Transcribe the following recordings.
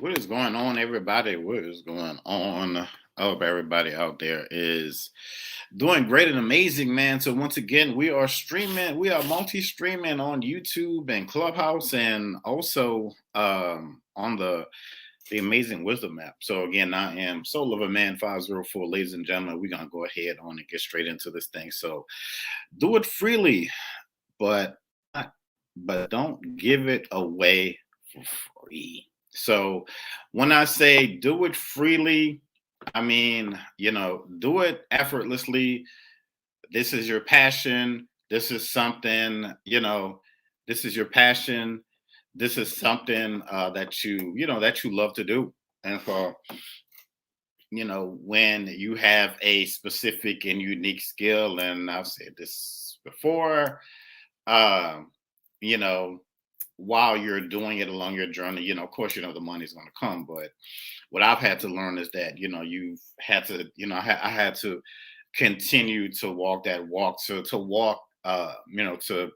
What is going on, everybody? What is going on? I hope everybody out there is doing great and amazing, man. So once again, we are streaming. We are multi-streaming on YouTube and Clubhouse, and also on the Amazing Wisdom app. So again, I am Soul of a Man 504, ladies and gentlemen. We're gonna go ahead on and get straight into this thing. So do it freely, but but don't give it away for free. So when I say do it freely, I mean, do it effortlessly. This is your passion. This is something, this is your passion. This is something that you love to do. And for, when you have a specific and unique skill, and I've said this before, um, you know, while you're doing it along your journey, of course, the money's going to come. But what I've had to learn is that, you've had to, I had to continue to walk that walk, to walk, to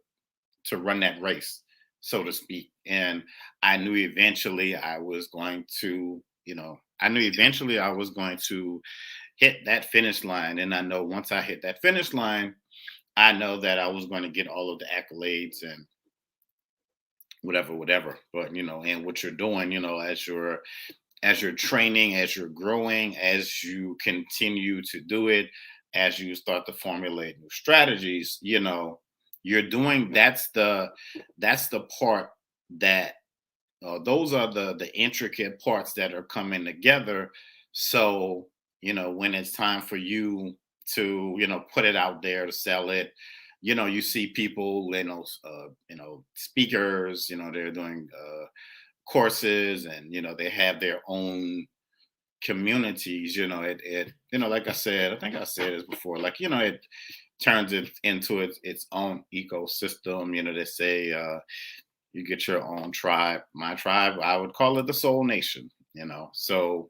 run that race, so to speak. And I knew eventually I knew eventually I was going to hit that finish line. And I know once I hit that finish line, I know that I was going to get all of the accolades and whatever. But and what you're doing, as you're training, as you're growing, as you continue to do it, as you start to formulate new strategies, you're doing that's the part that those are the intricate parts that are coming together. So when it's time for you to put it out there to sell it, you see people, speakers, they're doing courses, and they have their own communities. Like I said, I think I said this before, like it turns it into its own ecosystem. They say you get your own tribe. My tribe, I would call it the soul nation. So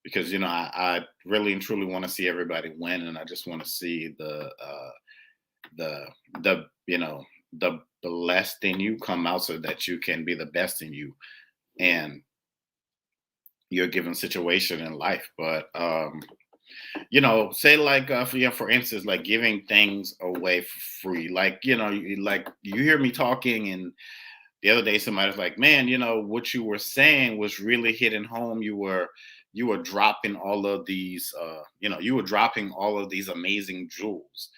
because I really and truly want to see everybody win, and I just want to see the the the less in you come out, so that you can be the best in you and your given situation in life. But say like for instance, like giving things away for free. Like like you hear me talking, and the other day somebody's like, man, what you were saying was really hitting home. You were dropping all of these you were dropping all of these amazing jewels,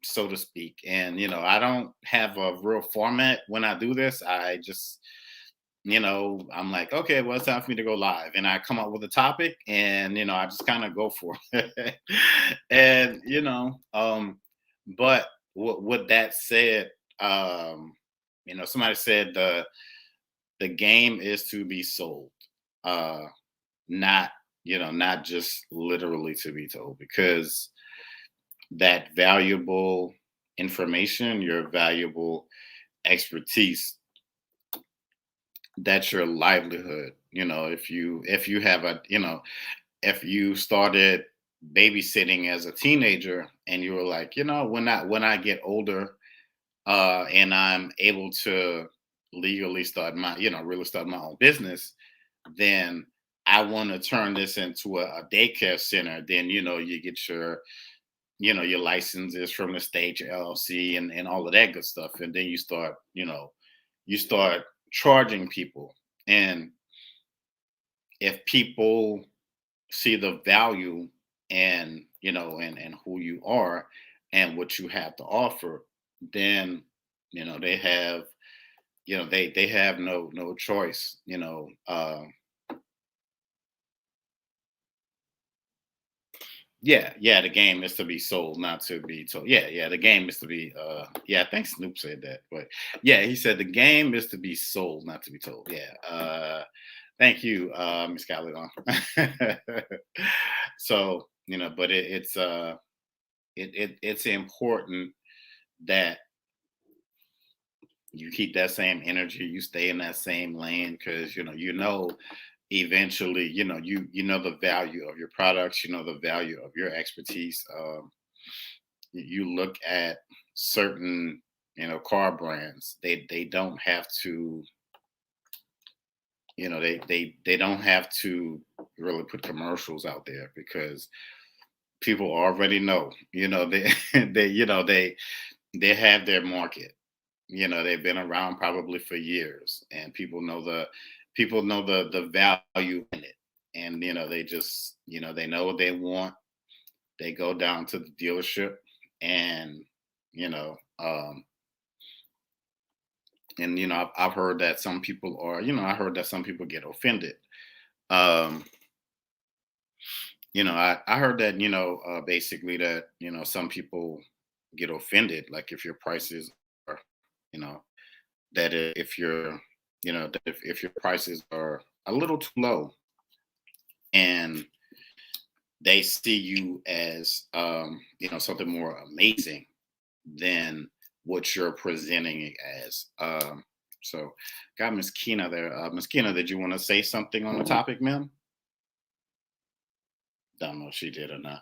so to speak. And I don't have a real format when I do this. I just I'm like, okay, well, it's time for me to go live. And I come up with a topic, and, I just kind of go for it. And, but with that said, somebody said the game is to be sold, uh, not, not just literally to be told, because that valuable information, your valuable expertise, that's your livelihood. If you have if you started babysitting as a teenager, and you were like, when I get older, and I'm able to legally start really start my own business, then I want to turn this into a daycare center. Then you get your licenses from the state, your LLC, and all of that good stuff. And then you start charging people. And if people see the value, and and who you are and what you have to offer, then they have they have no choice. Yeah, the game is to be sold, not to be told. Yeah, the game is to be yeah, I think Snoop said that. But yeah, he said the game is to be sold, not to be told. Yeah. Thank you, Miss Callaghan. So, but it's important that you keep that same energy, you stay in that same lane, because eventually, you know the value of your products, the value of your expertise. You look at certain car brands, they don't have to they don't have to really put commercials out there because people already know. They they have their market. They've been around probably for years, and people know the value in it. And they just they know what they want. They go down to the dealership, and you know um I've heard that some people are I heard that some people get offended. um I heard that basically that some people get offended, like if your prices are you know that if your that if your prices are a little too low, and they see you as something more amazing than what you're presenting it as. So got Miss Kina there. Miss Kina, did you want to say something on the topic, ma'am? Don't know if she did or not.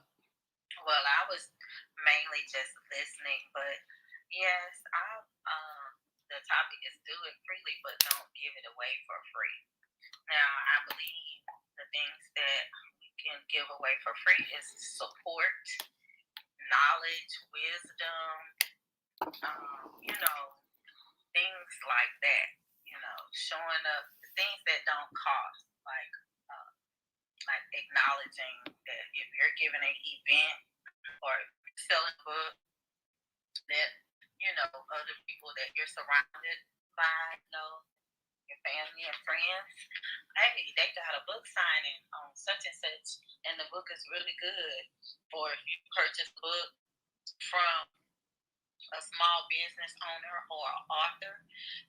Well, I was mainly just listening, but yes, the topic is do it freely, but don't give it away for free. Now, I believe the things that we can give away for free is support, knowledge, wisdom, things like that. Showing up, the things that don't cost, uh, like acknowledging that if you're giving an event or selling a book, that other people that you're surrounded by, your family and friends, hey, they got a book signing on such and such, and the book is really good. Or if you purchase a book from a small business owner or an author,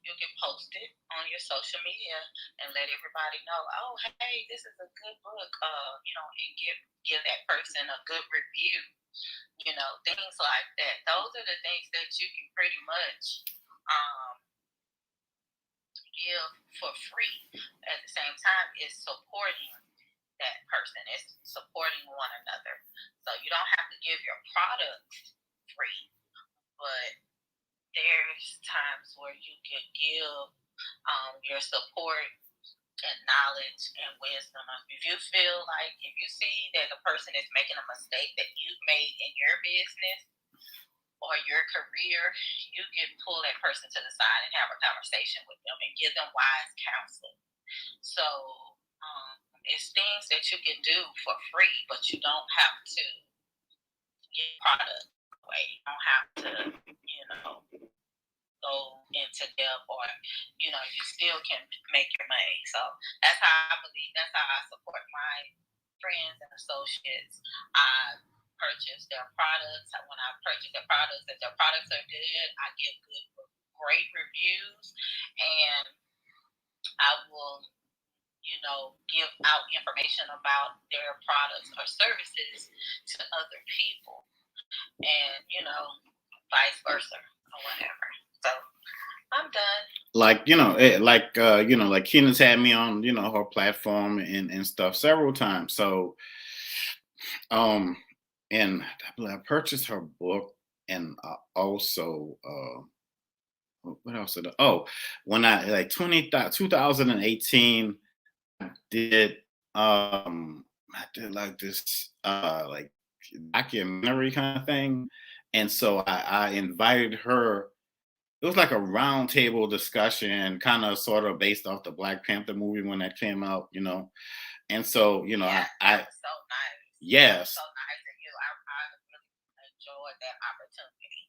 you can post it on your social media and let everybody know, oh, hey, this is a good book, and give that person a good review, things like that. Those are the things that you can pretty much um, give for free. At the same time, is supporting that person, it's supporting one another. So you don't have to give your products free, but there's times where you can give your support and knowledge and wisdom. If you feel like, if you see that a person is making a mistake that you've made in your business or your career, you can pull that person to the side and have a conversation with them and give them wise counsel. So it's things that you can do for free, but you don't have to get product away. You don't have to, go into depth, or you still can make your money. So that's how I believe, that's how I support my friends and associates. I purchase their products. When I purchase their products, if their products are good, I give great reviews, and I will give out information about their products or services to other people, and vice versa or whatever. So I'm done. Like like Kina's had me on her platform and stuff several times. So um and I purchased her book, and also what else did when I like 2018 did I did like this like documentary kind of thing. And so I invited her. It was like a roundtable discussion, kind of sort of based off the Black Panther movie when that came out. And so, Yeah, that I was so nice. That was yes. so nice of you. I really enjoyed that opportunity.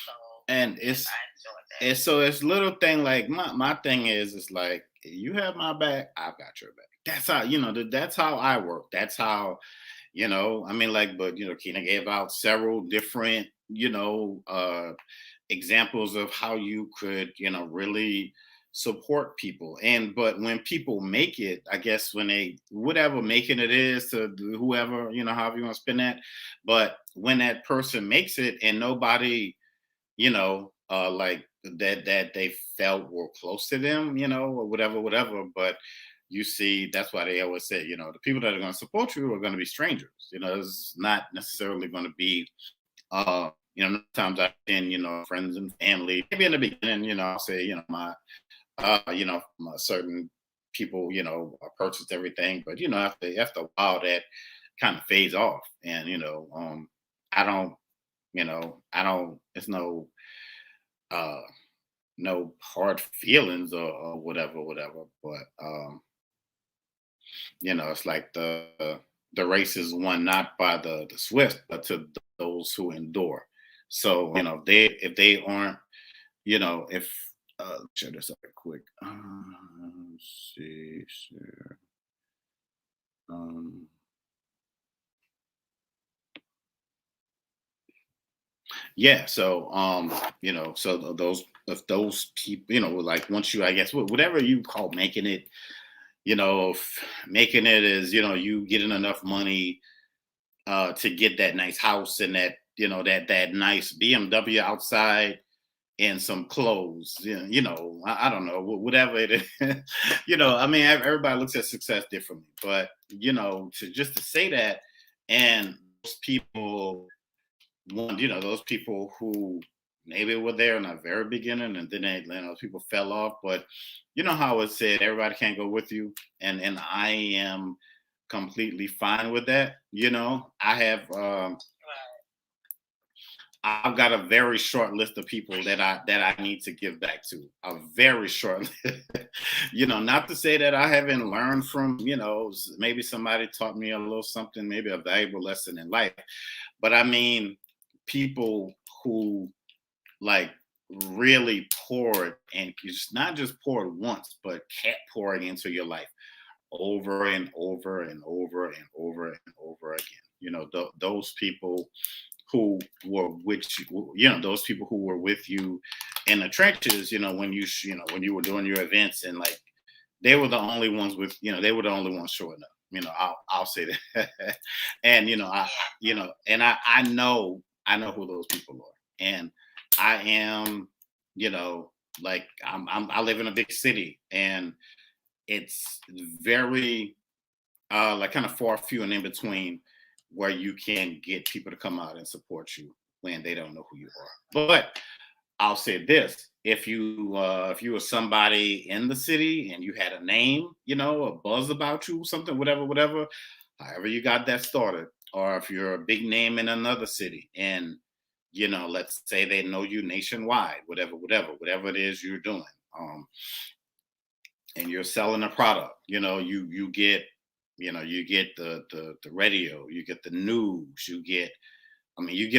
So And yes, I enjoyed that. so it's little thing like my thing is like you have my back, I've got your back. That's how that's how I work. That's how I mean, like, but Kina gave out several different examples of how you could really support people. And but when people make it, I guess when they whatever making it is to whoever however you want to spend that, but when that person makes it and nobody like that they felt were close to them, or whatever. But you see, that's why they always say, the people that are going to support you are going to be strangers. It's not necessarily going to be, times I've been, friends and family. Maybe in the beginning, I'll say, my certain people, purchased everything. But after a while, that kind of fades off, and I don't, I don't. It's uh, no hard feelings or whatever, whatever. But it's like the race is won not by the swift, but to those who endure. So if they aren't, if share this up quick. Let's see, share. Um, yeah. So so those if those people, like once you, I guess, whatever you call making it, making it is, you getting enough money to get that nice house and that that nice BMW outside and some clothes. I don't know, whatever it is. I mean, everybody looks at success differently, but to just to say that, and those people, those people who maybe were there in the very beginning and then people fell off, but how it's said, everybody can't go with you, and I am completely fine with that. I have Right. I've got a very short list of people that I need to give back to. A very short list. Not to say that I haven't learned from, maybe somebody taught me a little something, maybe a valuable lesson in life. But I mean, people who like really poured, and just not just poured once, but kept pouring into your life over and over and over and over and over again. Those people who were with you, those people who were with you in the trenches, when when you were doing your events, and like they were the only ones they were the only ones showing up. I'll say that. And and I know who those people are. And I am, like I live in a big city, and it's very like kind of far few and in between where you can get people to come out and support you when they don't know who you are. But I'll say this: if you were somebody in the city and you had a name, a buzz about you, something, whatever, whatever, however you got that started, or if you're a big name in another city and let's say they know you nationwide, whatever, whatever it is you're doing, and you're selling a product, you get you get the radio, you get the news, you get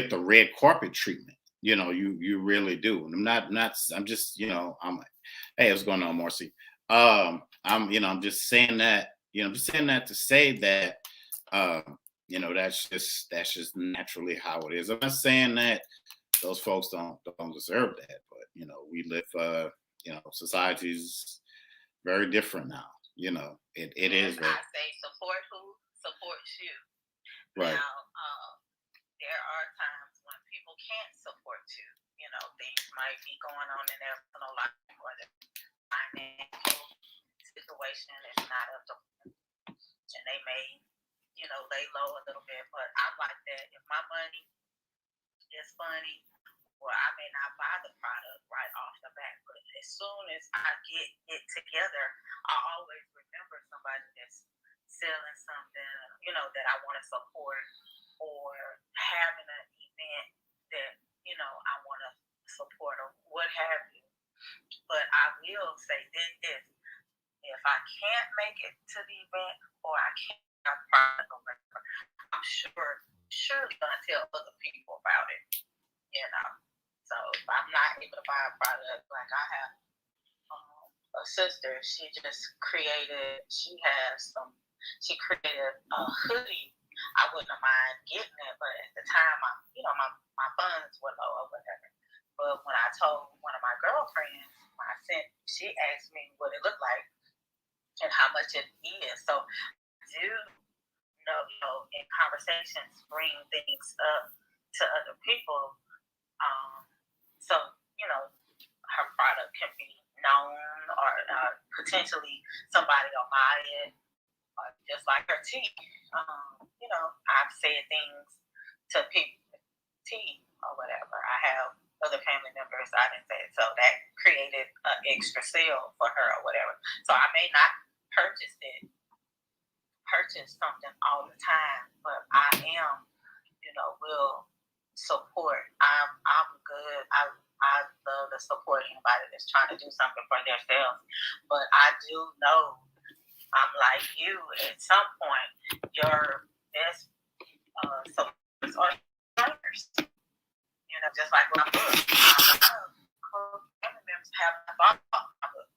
the red carpet treatment. You really do. And I'm just, I'm like, hey, what's going on, Marcy? I'm just saying that, I'm just saying that to say that, that's just naturally how it is. I'm not saying that those folks don't deserve that, but we live, society's very different now. It And is I very say support who supports you. right. Now, there are times when people can't support you. Things might be going on in their personal life, or their financial situation is not up to, and they may, lay low a little bit. But I'm like that. If my money is funny, or I may not buy the product right off the bat, but as soon as I get it together, I always remember somebody that's selling something, that I want to support, or having an event that, I want to support, or what have you. But I will say this: if I can't make it to the event, or I can't have a product or whatever, I'm surely gonna tell other people about it. You know. So if I'm not able to buy a product, like I have a sister, she created a hoodie. I wouldn't have mind getting it, but at the time, my funds were low or whatever. But when I told one of my girlfriends, she asked me what it looked like and how much it is. So I do in conversations, bring things up to other people. So, you know, her product can be known, or potentially somebody will buy it, or just like her tea. I've said things to people, tea or whatever. I have other family members I didn't say it, so that created an extra sale for her or whatever. So I may not purchase something all the time, but I am, will support. I'm good. I love to support anybody that's trying to do something for themselves. But I do know I'm like you. At some point, your best supporters are strangers. Just like my book. Family members have not bought my book,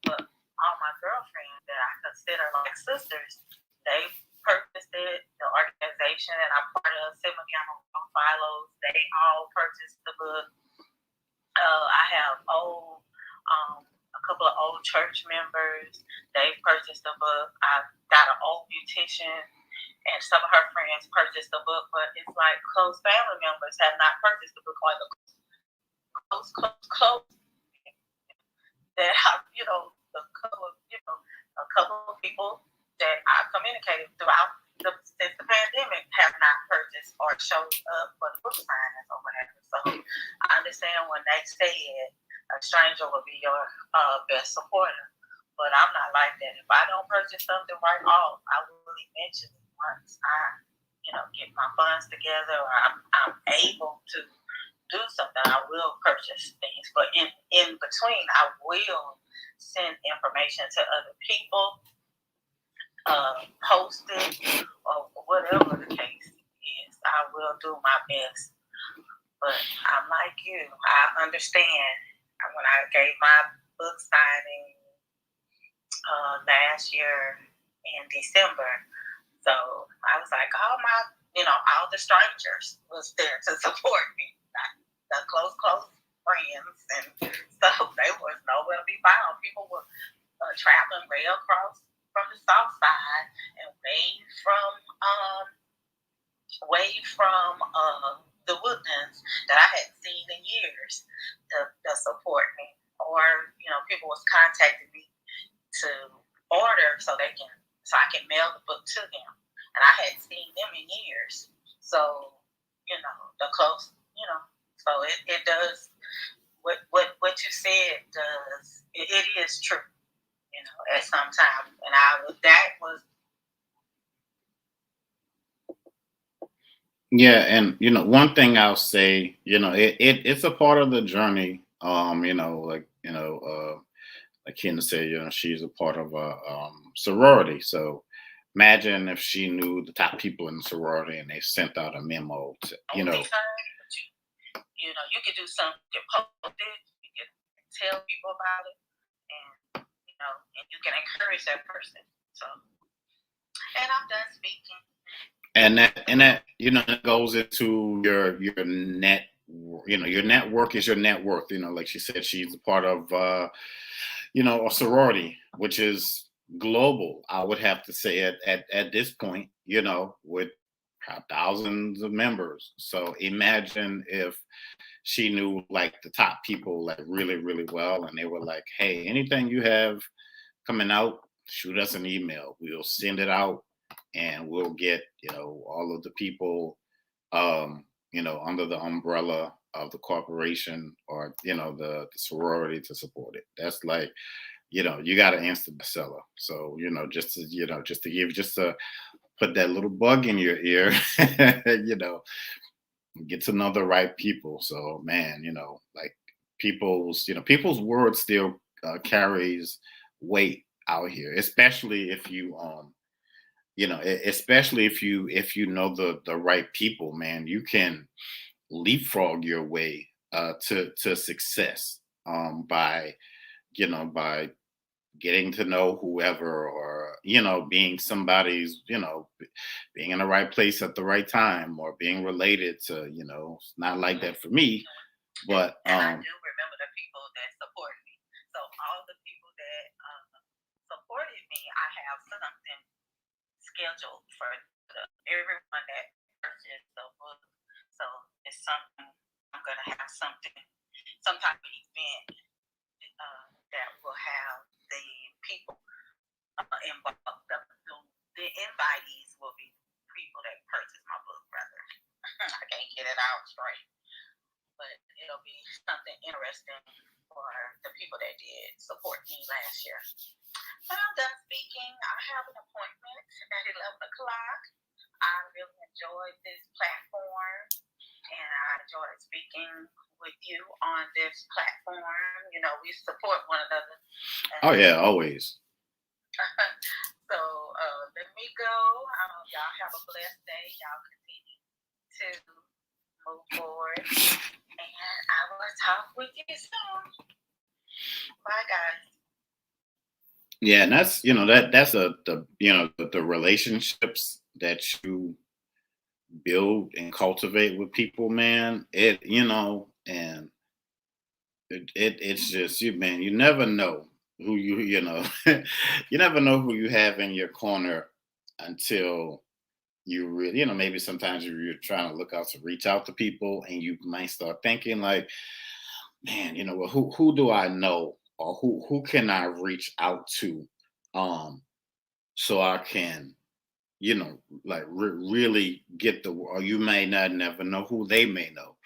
but all my girlfriends that I consider like sisters, they purchased it. The organization that I'm part of, Simoniano Philos, they all purchased the book. I have a couple of old church members. They purchased the book. I've got an old beautician, and some of her friends purchased the book. But it's like close family members have not purchased the book, or the close that have, a couple of people that I've communicated throughout since the pandemic have not purchased or showed up for the book signings or whatever. So I understand when they said a stranger will be your best supporter, but I'm not like that. If I don't purchase something right off, I will eventually, once I, get my funds together or I'm able to do something, I will purchase things. But in between, I will send information to other people, post it, or whatever the case is. I will do my best. But I'm like you. I understand. When I gave my book signing last year in December, so I was like, all the strangers was there to support me. The close friends, and so they was nowhere to be found. People were traveling way across from the south side and way from the Woodlands that I hadn't seen in years to support me. Or people was contacting me to order so I can mail the book to them, and I hadn't seen them in years. So the close, so it does what you said does. It is true, at some time, and that was. Yeah, and one thing I'll say, it's a part of the journey. Like Kena said, she's a part of a sorority. So imagine if she knew the top people in the sorority and they sent out a memo to, You can do something, you can post it, you can tell people about it, and and you can encourage that person. So, and I'm done speaking. And that it goes into your net. Your network is your net worth. Like she said, she's a part of a sorority, which is global. I would have to say at this point, with thousands of members. So imagine if she knew like the top people like really, really well, and they were like, hey, anything you have coming out, shoot us an email. We'll send it out and we'll get, all of the people, under the umbrella of the corporation or, the sorority to support it. That's like, you got an instant bestseller. So, just to put that little bug in your ear, get to know the right people. So, man, like people's word still carries weight out here, especially if you, especially if you know the right people, man. You can leapfrog your way to success by by getting to know whoever, or being somebody's, being in the right place at the right time, or being related to, it's not like that for me, but and I do remember the people that supported me. So all the people that supported me, I have something scheduled for everyone that purchased the book. So it's something I'm gonna have some type of event that will have the people involved. The invitees will be people that purchase my book, rather. I can't get it out straight, but it'll be something interesting for the people that did support me last year. When I'm done speaking, I have an appointment at 11 o'clock. I really enjoyed this platform and I enjoyed speaking with you on this platform. You know, we support one another. Oh And yeah, always. so let me go. Y'all have a blessed day. Y'all continue to move forward. And I will talk with you soon. Bye, guys. Yeah, and that's that's the the relationships that you build and cultivate with people, man. And it's just you, man. You never know who you never know who you have in your corner until you really, maybe sometimes you're trying to look out to reach out to people, and you might start thinking like, man, well, who do I know, or who can I reach out to, um, so I can, like really get or you may not never know who they may know,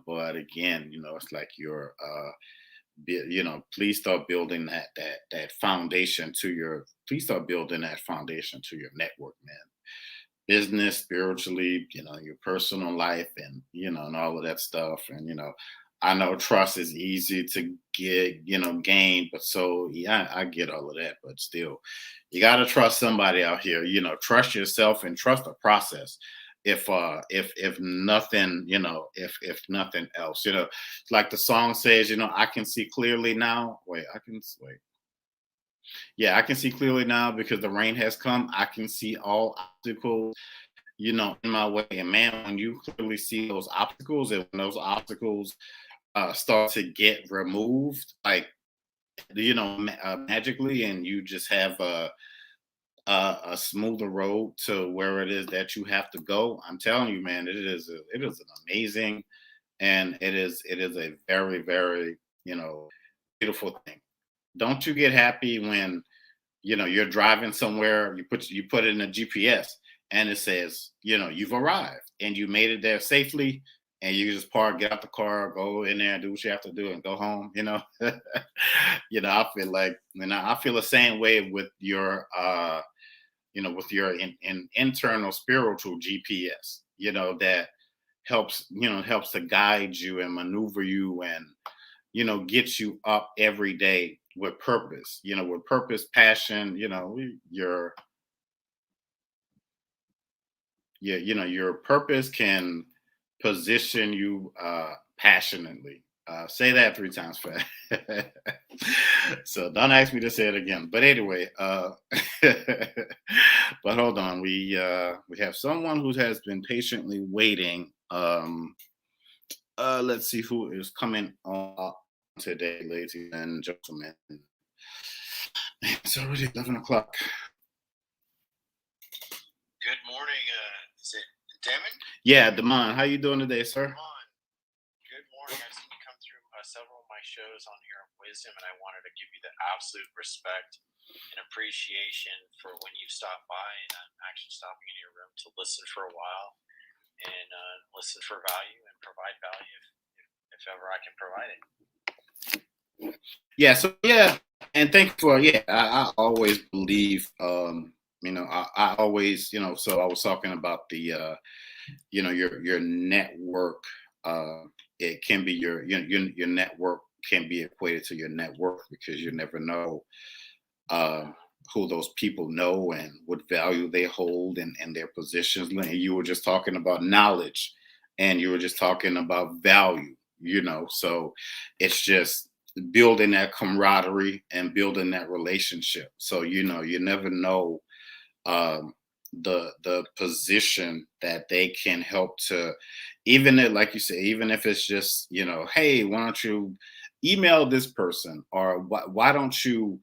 but again, it's like please start building that foundation to please start building that foundation to your network, man. Business, spiritually, your personal life, and and all of that stuff. And I know trust is easy to get, gain, but so yeah, I get all of that, but still, you got to trust somebody out here. Trust yourself and trust the process. If nothing, if nothing else, like the song says, I can see clearly now. Wait. Yeah, I can see clearly now because the rain has come. I can see all obstacles, in my way. And man, when you clearly see those obstacles, and when those obstacles start to get removed, like magically, and you just have a smoother road to where it is that you have to go. I'm telling you, man, it is an amazing, and it is a very, very, beautiful thing. Don't you get happy when you're driving somewhere, you put it in a GPS, and it says, you've arrived and you made it there safely, and you just park, get out the car, go in there and do what you have to do and go home. I feel like, I feel the same way with your with your internal spiritual GPS, that helps to guide you and maneuver you, and gets you up every day with purpose, passion, your purpose can position you passionately. Say that 3 times fast. So don't ask me to say it again. But anyway, but hold on. We have someone who has been patiently waiting. Let's see who is coming on today, ladies and gentlemen. It's already 11 o'clock. Good morning. Is it Damon? Yeah, Damon. How you doing today, sir? Good morning. I've seen you come through several of my shows on here on Wisdom, and I wanted to give you the absolute respect and appreciation for when you stop by, and I'm actually stopping in your room to listen for a while and listen for value and provide value if ever I can provide it. Yeah. So yeah, and thank you for I always believe. I always, so I was talking about the your network. It can be your network can be equated to your net worth, because you never know who those people know and what value they hold, and their positions. And you were just talking about knowledge, and you were just talking about value, so it's just building that camaraderie and building that relationship. So you never know um, the position that they can help to, even if, like you say, even if it's just, hey, why don't you email this person, or why don't you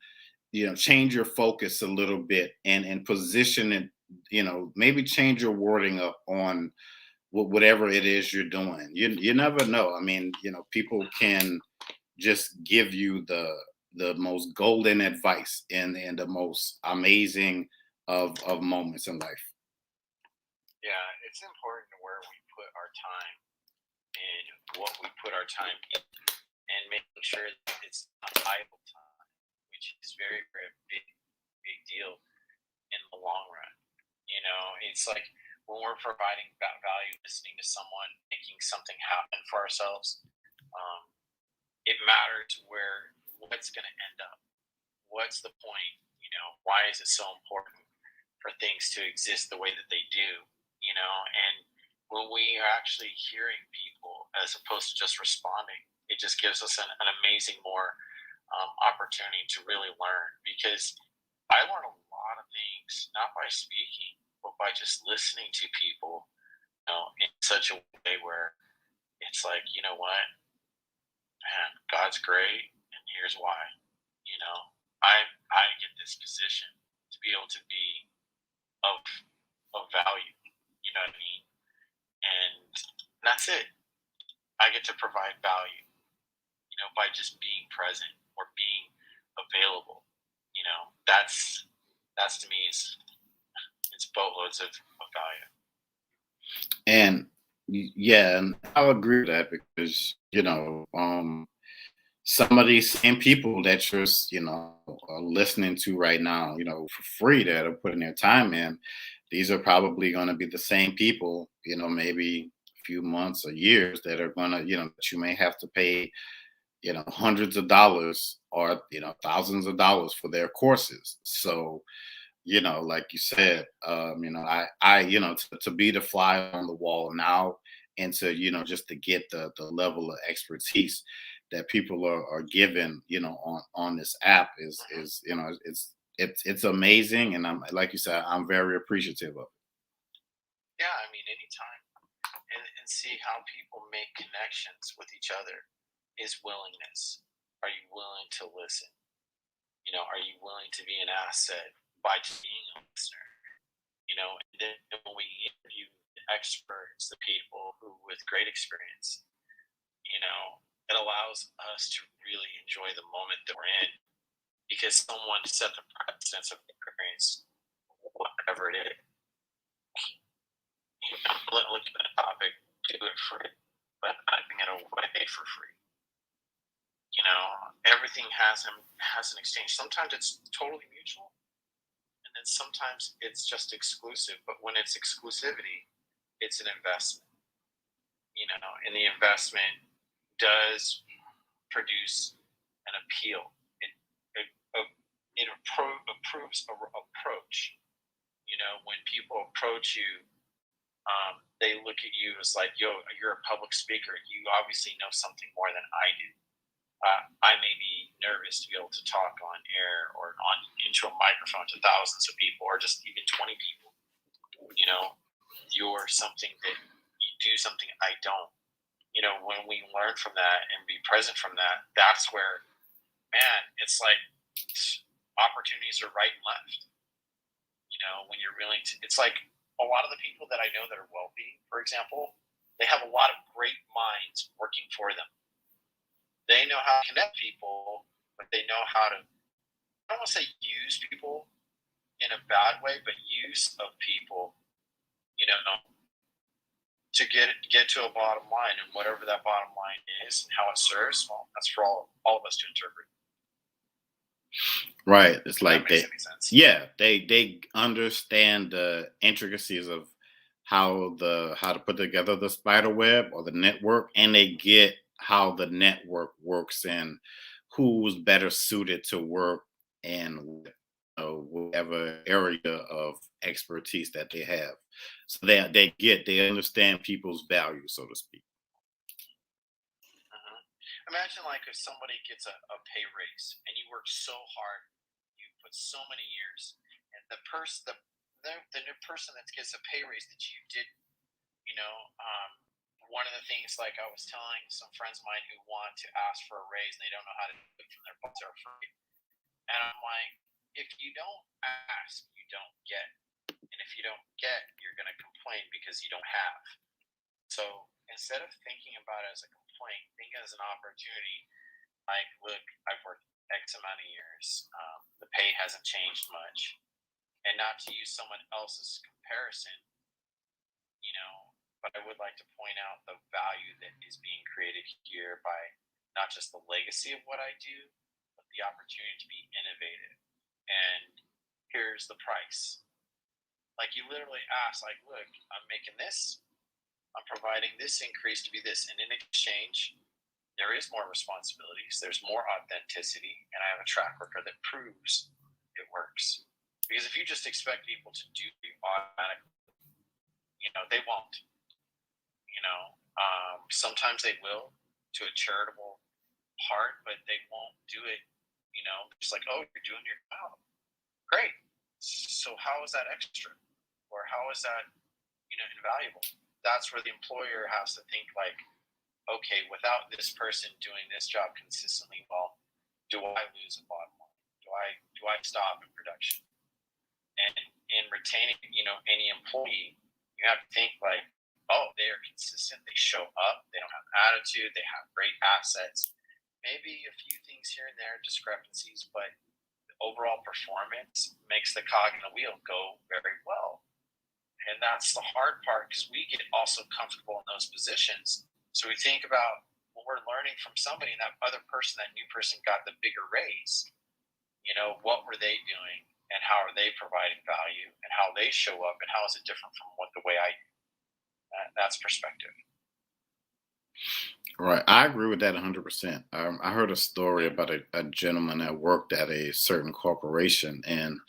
change your focus a little bit, and position it, maybe change your wording up on whatever it is you're doing. You never know. I mean, people can just give you the most golden advice, and the most amazing of moments in life. Yeah, it's important where we put our time and what we put our time in, and making sure that it's not idle time. We which is very, very big, big deal in the long run. It's like when we're providing that value, listening to someone, making something happen for ourselves, um, it matters where what's going to end up. What's the point? Why is it so important for things to exist the way that they do? And when we are actually hearing people as opposed to just responding, it just gives us an amazing more opportunity to really learn because I learn a lot of things not by speaking, but by just listening to people, in such a way where it's like, you know what, man, God's great, and here's why. You know, I get this position to be able to be of value. You know what I mean? And that's it. I get to provide value. By just being present or being available. That's to me is it's boatloads of value. And yeah, and I'll agree with that because some of these same people that you're are listening to right now, for free, that are putting their time in, these are probably going to be the same people, maybe a few months or years, that are going to, that you may have to pay, hundreds of dollars or thousands of dollars for their courses. So like you said, I to be the fly on the wall now, and to just to get the level of expertise that people are given on this app is it's amazing, and I'm, like you said, I'm very appreciative of Yeah, I mean, anytime, and see how people make connections with each other is willingness. Are you willing to listen? Are you willing to be an asset by just being a listener? And then when we interview the experts, the people who with great experience, it allows us to really enjoy the moment that we're in because someone set the precedence of experience, whatever it is. Look at the topic, do it free, but not giving it away for free. Everything has an exchange. Sometimes it's totally mutual, and then sometimes it's just exclusive. But when it's exclusivity, it's an investment. And the investment does produce an appeal. It approves a approach. When people approach you, they look at you as like, yo, you're a public speaker. You obviously know something more than I do. I may be nervous to be able to talk on air or into a microphone to thousands of people or just even 20 people. You're something that you do something I don't. When we learn from that and be present from that, that's where, man, it's like opportunities are right and left. When you're willing to, it's like a lot of the people that I know that are wealthy, for example, they have a lot of great minds working for them. They know how to connect people, but they know how to, I don't want to say use people in a bad way, but use of people, to get to a bottom line, and whatever that bottom line is and how it serves, well, that's for all of us to interpret. Right. It's like That makes any sense. yeah, they understand the intricacies of how to put together the spider web or the network, and they get how the network works and who's better suited to work in whatever area of expertise that they have. So they understand people's value, so to speak. Mhm. Imagine like if somebody gets a pay raise and you work so hard, you put so many years, and the new person that gets a pay raise that you did, you know, um, one of the things like I was telling some friends of mine who want to ask for a raise and they don't know how to do it from their boss are afraid, and I'm like, if you don't ask, you don't get, and if you don't get, you're gonna complain because you don't have. So instead of thinking about it as a complaint, think it as an opportunity. Like, look, I've worked X amount of years. The pay hasn't changed much, and not to use someone else's comparison, But I would like to point out the value that is being created here by not just the legacy of what I do, but the opportunity to be innovative. And here's the price. Like you literally ask, like, look, I'm making this, I'm providing this increase to be this. And in exchange, there is more responsibilities, there's more authenticity, and I have a track record that proves it works. Because if you just expect people to do it automatically, they won't. Sometimes they will to a charitable heart, but they won't do it. Just like, oh, you're doing your job, great. So how is that extra, or how is that invaluable? That's where the employer has to think like, okay, without this person doing this job consistently, well, do I lose a bottom line? Do I stop in production? And in retaining, any employee, you have to think like, oh, they are consistent, they show up, they don't have attitude, they have great assets. Maybe a few things here and there, discrepancies, but the overall performance makes the cog in the wheel go very well. And that's the hard part, because we get also comfortable in those positions. So we think about when we're learning from somebody, and that other person, that new person got the bigger raise, what were they doing, and how are they providing value, and how they show up, and how is it different from what the way I do? That's perspective. Right. I agree with that 100%. I heard a story about a gentleman that worked at a certain corporation, and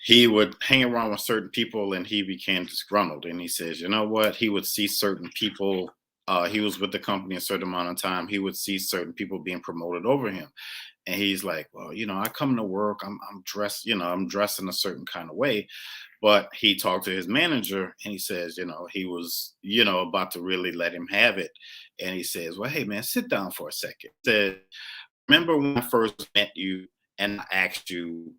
he would hang around with certain people and he became disgruntled. And he says, you know what? He would see certain people. He was with the company a certain amount of time. He would see certain people being promoted over him. And he's like, well, I come to work, I'm dressed, I'm dressed in a certain kind of way. But he talked to his manager and he says, he was, about to really let him have it. And he says, well, hey, man, sit down for a second. He said, remember when I first met you and I asked you,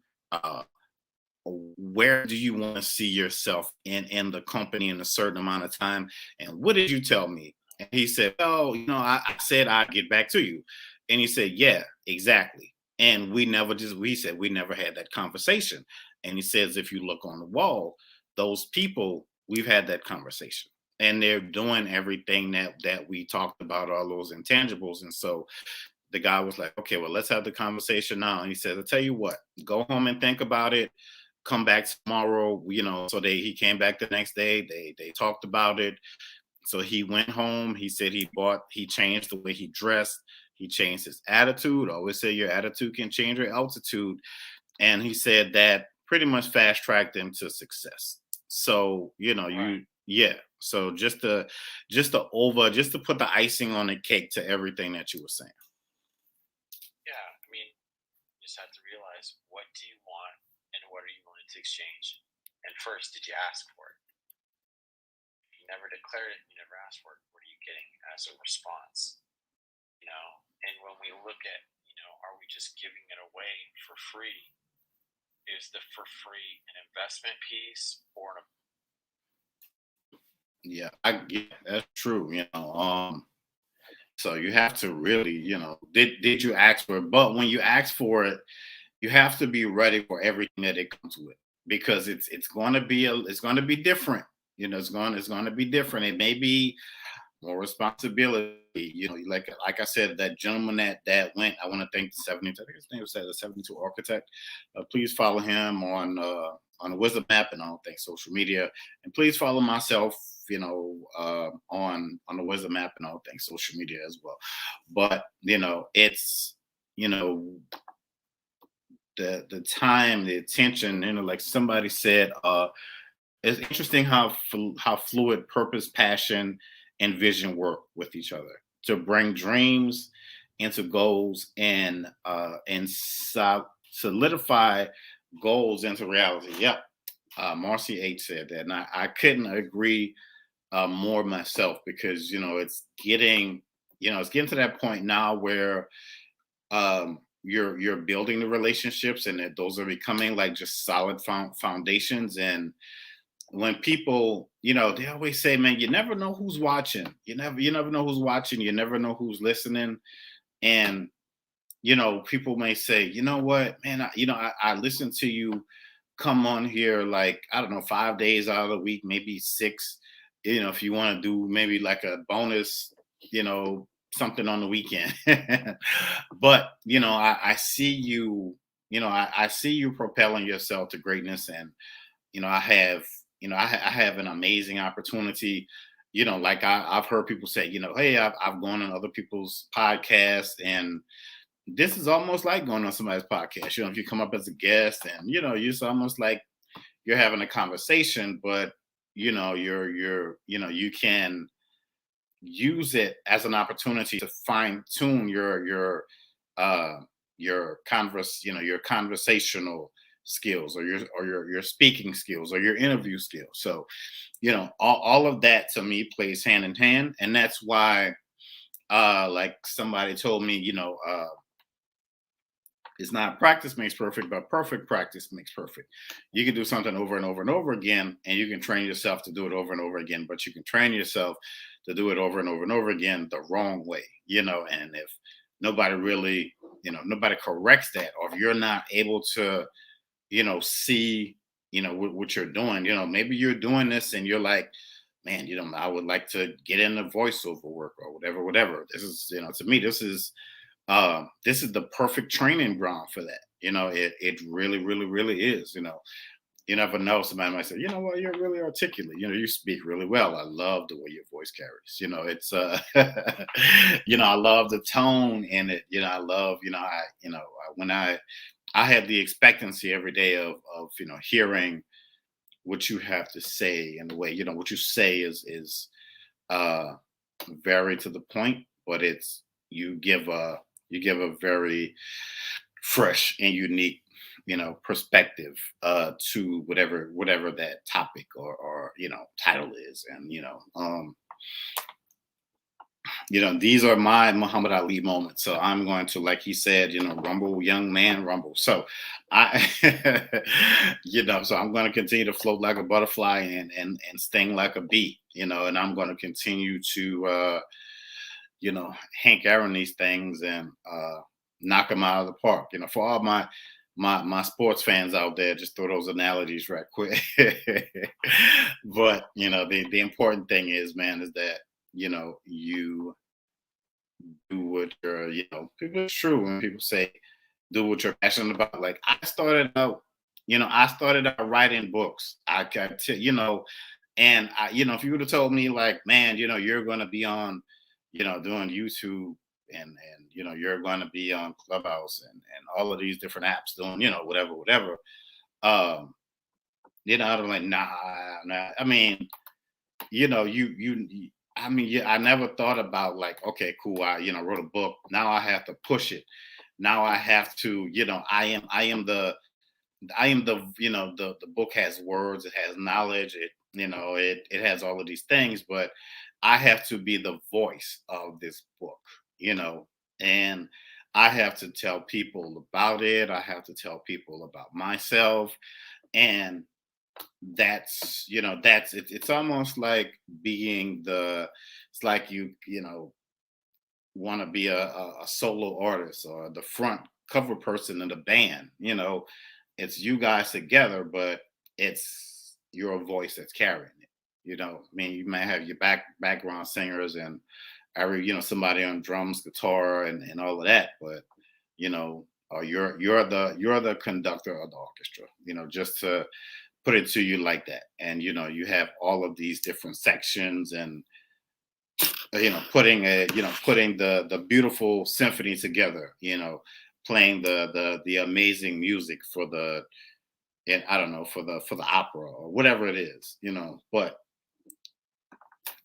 where do you want to see yourself in the company in a certain amount of time? And what did you tell me? And he said, well, I said I'd get back to you. And he said, yeah, exactly. And we said we never had that conversation. And he says, if you look on the wall, those people, we've had that conversation. And they're doing everything that we talked about, all those intangibles. And so the guy was like, okay, well, let's have the conversation now. And he said, I'll tell you what, go home and think about it. Come back tomorrow, So he came back the next day. They talked about it. So he went home. He said he changed the way he dressed. He changed his attitude. I always say your attitude can change your altitude. And he said that pretty much fast tracked him to success. So, Right. So just to put the icing on the cake to everything that you were saying. Yeah, I mean, you just have to realize, what do you want and what are you willing to exchange? And first, did you ask for it? If you never declared it, you never asked for it, what are you getting as a response? And when we look at, are we just giving it away for free? Is the for free an investment piece or an? Yeah, that's true. So you have to really, did you ask for it? But when you ask for it, you have to be ready for everything that it comes with, because it's going to be different. It's going to be different. It may be more responsibility. Like I said, that gentleman that went. I want to thank the 72. I think his name was the 72 architect. Please follow him on the Wisdom app and all things social media, and please follow myself. On the Wisdom app and all things social media as well. But it's the time, the attention. Like somebody said, it's interesting how fluid purpose, passion, and vision work with each other to bring dreams into goals and solidify goals into reality. Yep. Marcy H said that, and I couldn't agree more myself, because it's getting to that point now where you're building the relationships, and that those are becoming like just solid foundations. And when people, they always say, man, you never know who's watching. You never know who's watching. You never know who's listening. And people may say, you know what, man, I listen to you come on here, like, I don't know, 5 days out of the week, maybe 6. If you want to do maybe like a bonus, something on the weekend. But I see you, I see you propelling yourself to greatness. And I have, I have an amazing opportunity. Like I've heard people say, hey, I've gone on other people's podcasts, and this is almost like going on somebody's podcast. If you come up as a guest, and it's almost like you're having a conversation, but you can use it as an opportunity to fine tune uh your conversational skills, or your speaking skills, or your interview skills. So all of that to me plays hand in hand. And that's why like somebody told me, it's not practice makes perfect, but perfect practice makes perfect. You can do something over and over and over again, and you can train yourself to do it over and over again, but you can train yourself to do it over and over and over again the wrong way, and if nobody really, nobody corrects that, or if you're not able to, see, what you're doing, maybe you're doing this and you're like, man, I would like to get into voiceover work or whatever, whatever. This is, to me, this is the perfect training ground for that. It really, really, really is. You never know. Somebody might say, well, you're really articulate. You speak really well. I love the way your voice carries. It's I love the tone in it. I love, when I have the expectancy every day of hearing what you have to say, and the way, what you say is uh very to the point, but you give a very fresh and unique, perspective to whatever that topic or title is. And these are my Muhammad Ali moments. So I'm going to, like he said, rumble, young man, rumble. So I, so I'm going to continue to float like a butterfly and sting like a bee, and I'm going to continue to, Hank Aaron these things and knock them out of the park. For all my sports fans out there, just throw those analogies right quick. But the important thing is, man, is that you do what you're, people, it's true when people say do what you're passionate about. Like I started out writing books. I got to, and if you would have told me, like, man, you're going to be on, doing YouTube, and you're going to be on Clubhouse and all of these different apps doing, whatever, whatever. Um, I'm like, nah, nah. I mean, I mean, yeah, I never thought about, like, okay, cool. I, wrote a book. Now I have to push it. Now I have to, I am the, the book has words, it has knowledge, it has all of these things, but I have to be the voice of this book, and I have to tell people about it. I have to tell people about myself. And it's almost like being it's like want to be a solo artist or the front cover person in the band. It's you guys together, but it's your voice that's carrying it. I mean, you may have your background singers and somebody on drums, guitar, and all of that, but you're the conductor of the orchestra. Just to put it to you like that. And you have all of these different sections, and putting the beautiful symphony together, playing the amazing music for the, and I don't know, for the opera or whatever it is, but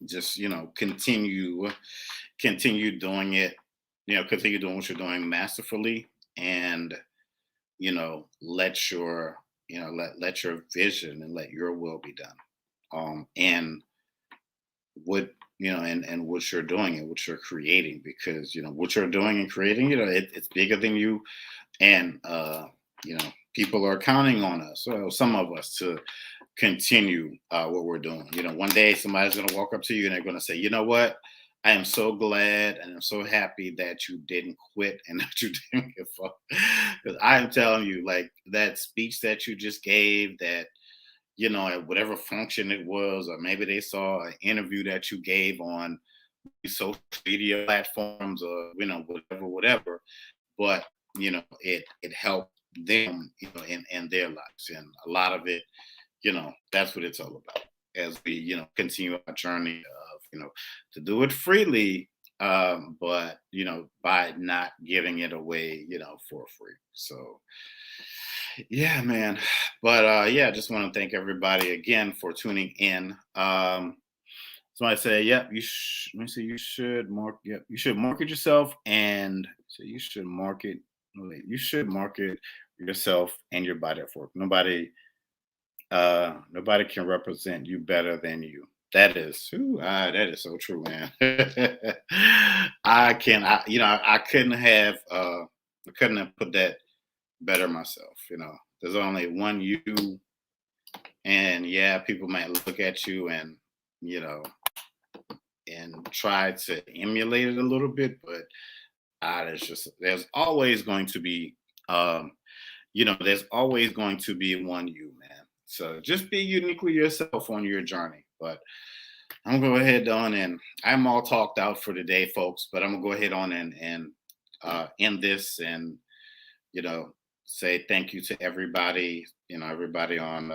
just continue doing it, continue doing what you're doing masterfully. And let your let your vision and let your will be done, and what and what you're doing and what you're creating, because what you're doing and creating, it's bigger than you. And people are counting on us, so some of us, to continue what we're doing. One day somebody's going to walk up to you and they're going to say, you know what, I am so glad and I'm so happy that you didn't quit and that you didn't give up. Because I am telling you, like, that speech that you just gave, that at whatever function it was, or maybe they saw an interview that you gave on these social media platforms or whatever, but it helped them, in their lives, and a lot of it, that's what it's all about. As we, continue our journey of, to do it freely, but by not giving it away, for free. So yeah, man. But yeah, I just want to thank everybody again for tuning in. Somebody say, "Yep, let me see. You should mark. Yep, you should market yourself, and so you should market. Wait, you should market yourself and your body at work. Nobody can represent you better than you. That is so true, man. I couldn't have, put that better myself. There's only one you, and yeah, people might look at you and you know and try to emulate it a little bit, but there's always going to be, um, there's always going to be one you, man. So just be uniquely yourself on your journey. But I'm gonna go ahead on, and I'm all talked out for today, folks. But I'm gonna go ahead on and end this, and you know say thank you to everybody. Everybody on